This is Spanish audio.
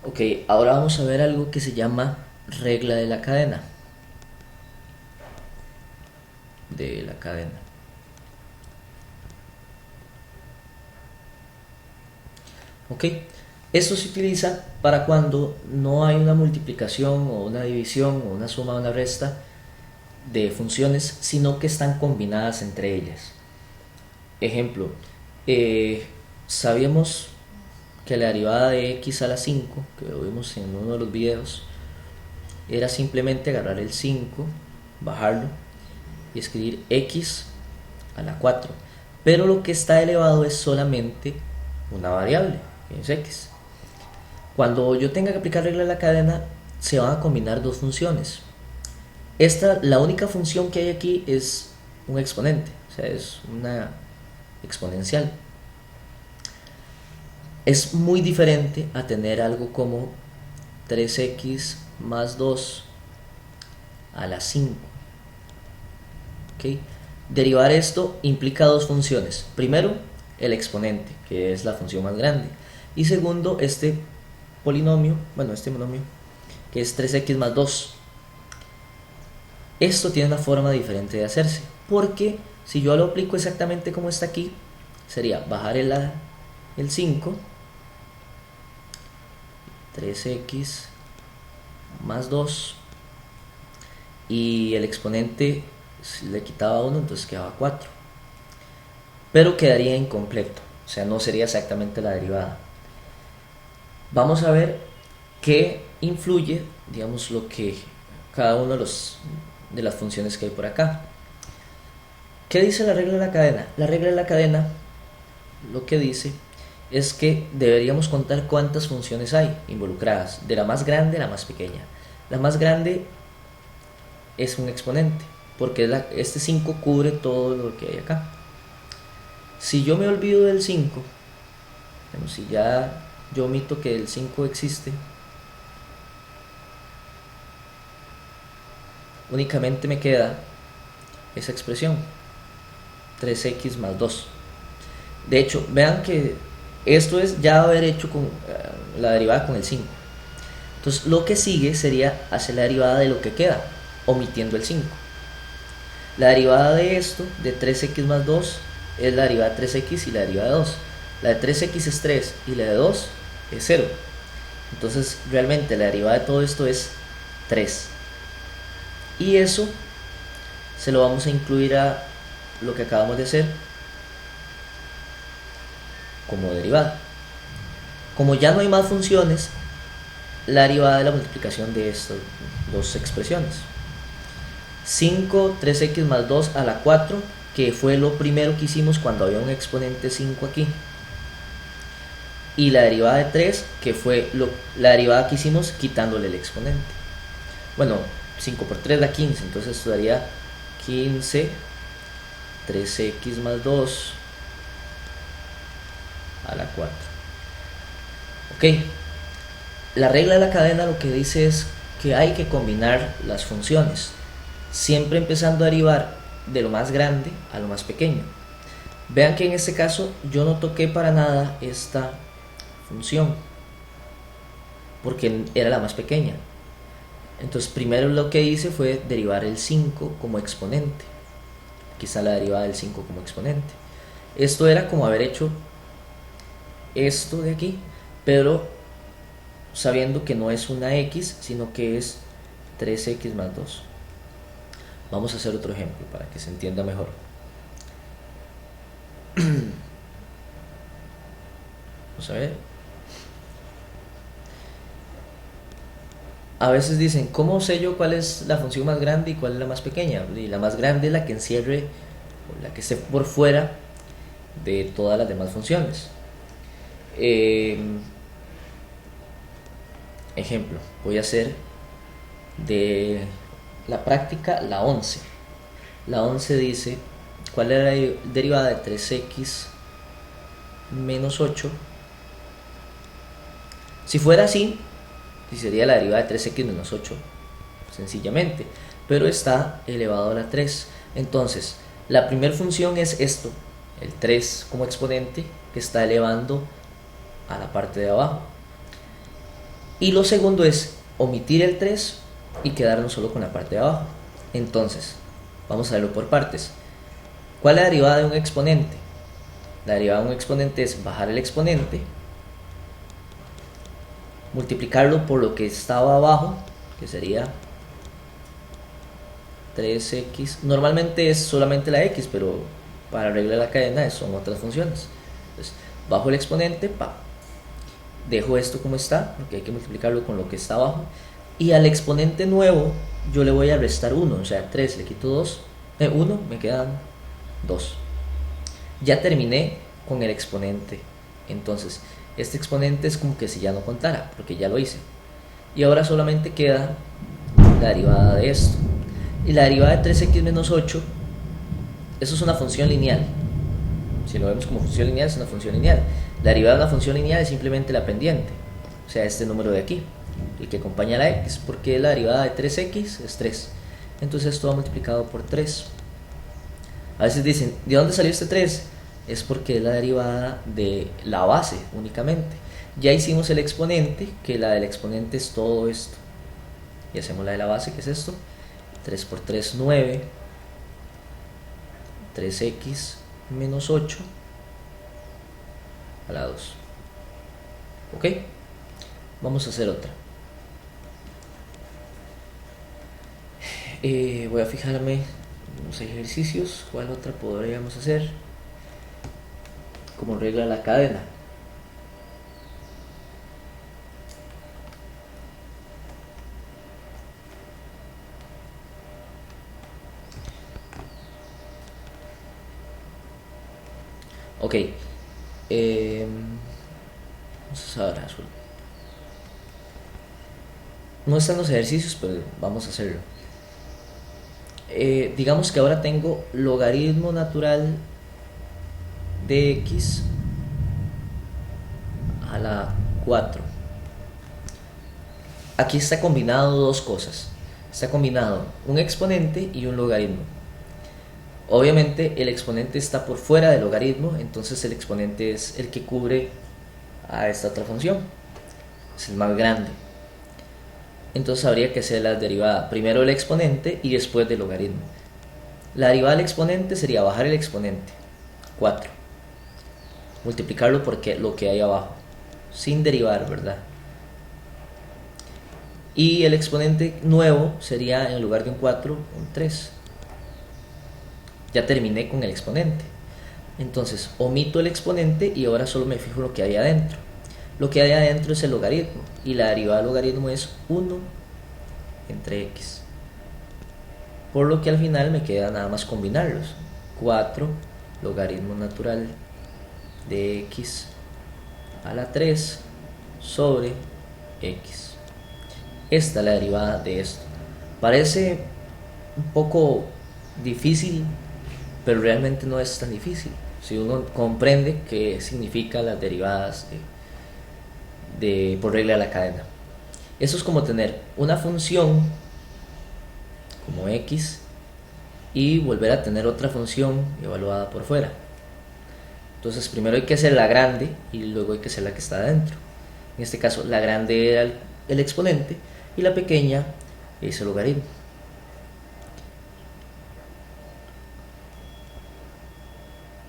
Ok, ahora vamos a ver algo que se llama regla de la cadena. De la cadena. Ok, esto se utiliza para cuando no hay una multiplicación o una división o una suma o una resta de funciones, sino que están combinadas entre ellas. Ejemplo, eh, sabíamos que la derivada de x a la 5 que lo vimos en uno de los videos, era simplemente agarrar el 5, bajarlo y escribir x a la 4. Pero lo que está elevado es solamente una variable, que es x. Cuando yo tenga que aplicar regla de la cadena, se van a combinar dos funciones. La única función que hay aquí es un exponente, o sea, es una exponencial. Es muy diferente a tener algo como 3x más 2 a la 5. ¿Okay? Derivar esto implica dos funciones. Primero, el exponente, que es la función más grande. Y segundo, este monomio, que es 3x más 2. Esto tiene una forma diferente de hacerse, porque si yo lo aplico exactamente como está aquí, sería bajar el 5, 3x más 2, y el exponente le quitaba 1, entonces quedaba 4. Pero quedaría incompleto, o sea, no sería exactamente la derivada. Vamos a ver qué influye, digamos, lo que cada uno de las funciones que hay por acá. ¿Qué dice la regla de la cadena? La regla de la cadena lo que dice es que deberíamos contar cuántas funciones hay involucradas, de la más grande a la más pequeña. La más grande es un exponente, porque este 5 cubre todo lo que hay acá. Si yo me olvido del 5, si ya yo omito que el 5 existe, únicamente me queda esa expresión, 3x más 2. De hecho, vean que esto es ya haber hecho con la derivada con el 5. Entonces lo que sigue sería hacer la derivada de lo que queda, omitiendo el 5. La derivada de esto, de 3x más 2, es la derivada de 3x y la derivada de 2. La de 3x es 3 y la de 2 es 0. Entonces realmente la derivada de todo esto es 3. Y eso se lo vamos a incluir a lo que acabamos de hacer como derivada. Como ya no hay más funciones, la derivada de la multiplicación de estas dos expresiones. 5, 3x más 2 a la 4, que fue lo primero que hicimos cuando había un exponente 5 aquí. Y la derivada de 3, que fue la derivada que hicimos quitándole el exponente. Bueno, 5 por 3 da 15, entonces esto daría 15, 3x más 2 a la 4. Ok, la regla de la cadena lo que dice es que hay que combinar las funciones, siempre empezando a derivar de lo más grande a lo más pequeño. Vean que en este caso yo no toqué para nada esta función, porque era la más pequeña. Entonces primero lo que hice fue derivar el 5 como exponente. Aquí está la derivada del 5 como exponente. Esto era como haber hecho esto de aquí, pero sabiendo que no es una x, sino que es 3x más 2. Vamos a hacer otro ejemplo para que se entienda mejor. Vamos a ver. A veces dicen, ¿cómo sé yo cuál es la función más grande y cuál es la más pequeña? Y la más grande es la que encierre, o la que esté por fuera de todas las demás funciones. Eh, Ejemplo, voy a hacer de la práctica la 11. La 11 dice, ¿cuál es la derivada de 3x menos 8? Si fuera así, sería la derivada de 3x menos 8, sencillamente, pero está elevado a la 3. Entonces, la primera función es esto, el 3 como exponente, que está elevando a la parte de abajo. Y lo segundo es omitir el 3 y quedarnos solo con la parte de abajo. Entonces, vamos a verlo por partes. ¿Cuál es la derivada de un exponente? La derivada de un exponente es bajar el exponente, multiplicarlo por lo que estaba abajo, que sería 3x. Normalmente es solamente la x, pero para arreglar la cadena son otras funciones. Entonces, bajo el exponente, dejo esto como está, porque hay que multiplicarlo con lo que está abajo. Y al exponente nuevo yo le voy a restar 1, o sea, 3 le quito 2, 1, me quedan 2. Ya terminé con el exponente. Entonces, este exponente es como que si ya no contara, porque ya lo hice. Y ahora solamente queda la derivada de esto. Y la derivada de 3x menos 8, eso es una función lineal. Si lo vemos como función lineal, es una función lineal. La derivada de una función lineal es simplemente la pendiente, o sea, este número de aquí, el que acompaña a la x, porque la derivada de 3x es 3. Entonces esto va multiplicado por 3. A veces dicen, ¿de dónde salió este 3? Es porque es la derivada de la base únicamente. Ya hicimos el exponente, que la del exponente es todo esto. Y hacemos la de la base, que es esto. 3 por 3, 9. 3x menos 8 a la 2. ¿Ok? Vamos a hacer otra. Voy a fijarme en los ejercicios. ¿Cuál otra podríamos hacer? Como regla la cadena. Ok. Vamos a ver. No están los ejercicios, pero vamos a hacerlo. Digamos que ahora tengo logaritmo natural de x a la 4. Aquí está combinado dos cosas. Está combinado un exponente y un logaritmo. Obviamente el exponente está por fuera del logaritmo, entonces el exponente es el que cubre a esta otra función. Es el más grande. Entonces habría que hacer la derivada primero del exponente y después del logaritmo. La derivada del exponente sería bajar el exponente, 4. Multiplicarlo por lo que hay abajo, sin derivar, ¿verdad? Y el exponente nuevo sería, en lugar de un 4, un 3. Ya terminé con el exponente. Entonces omito el exponente y ahora solo me fijo en lo que hay adentro. Lo que hay adentro es el logaritmo, y la derivada del logaritmo es 1 entre x. Por lo que al final me queda nada más combinarlos. 4 logaritmo natural de x a la 3 sobre x. Esta es la derivada de esto. Parece un poco difícil, pero realmente no es tan difícil si uno comprende qué significa las derivadas por regla de la cadena. Eso es como tener una función como x y volver a tener otra función evaluada por fuera. Entonces primero hay que hacer la grande y luego hay que hacer la que está adentro. En este caso la grande era el exponente y la pequeña es el logaritmo.